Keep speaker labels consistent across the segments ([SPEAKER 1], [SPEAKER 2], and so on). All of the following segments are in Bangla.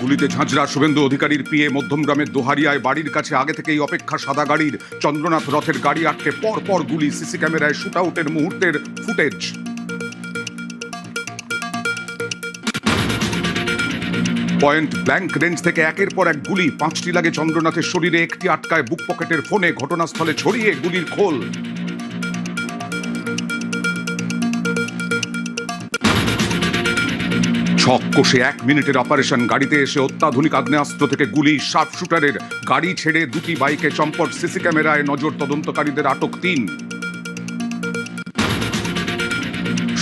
[SPEAKER 1] গুলিতে ঝাঁঝরা শুভেন্দু অধিকারীর পিএ মধ্যমগ্রামের দোহারিয়ায় বাড়ির কাছে আগে থেকেই অপেক্ষা সাদা গাড়ির। চন্দ্রনাথ রথের গাড়ি আটকে পর গুলি, সিসি ক্যামেরায় শুট আউটের মুহূর্তের ফুটেজ। পয়েন্ট ব্ল্যাঙ্ক রেঞ্জ থেকে একের পর এক গুলি, 5টি লাগে চন্দ্রনাথের শরীরে, একটি আটকায় বুক পকেটের ফোনে। ঘটনাস্থলে ছড়িয়ে গুলির খোল। ছক কষে 1 মিনিটের অপারেশন। গাড়িতে এসে অত্যাধুনিক আগ্নেয়াস্ত্র থেকে গুলি, শার্প শুটারের গাড়ি ছেড়ে 2টি বাইকে চম্পট। সিসি ক্যামেরায় নজর, তদন্তকারীদের আটক 3।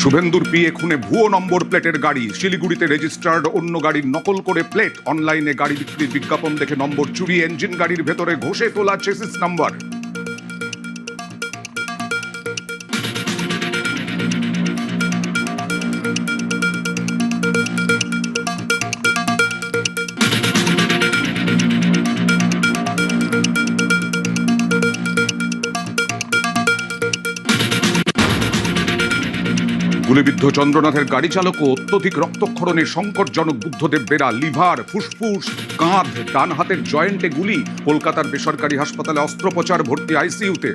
[SPEAKER 1] শুভেন্দুর পিএ খুনে ভুয়ো নম্বর প্লেটের গাড়ি, শিলিগুড়িতে রেজিস্টার্ড অন্য গাড়ির নকল করে প্লেট। অনলাইনে গাড়ি বিক্রির বিজ্ঞাপন দেখে নম্বর চুরি, ইঞ্জিন গাড়ির ভেতরে ঘষে তোলা চেসিস নাম্বার। গুলিবিদ্ধ চন্দ্রনাথের গাড়ি চালকও অত্যধিক রক্তক্ষরণে সংকটজনক। বুদ্ধদেব বেরা, লিভার, ফুসফুস, কাঁধ, ডান হাতের জয়েন্টে গুলি। কলকাতার বেসরকারি হাসপাতালে অস্ত্রোপচার, ভর্তি আইসিইউতে।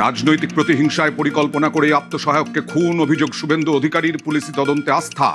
[SPEAKER 1] রাজনৈতিক প্রতিহিংসায় পরিকল্পনা করে আত্মসহায়ককে খুন, অভিযোগ শুভেন্দু অধিকারীর। পুলিশি তদন্তে আস্থা।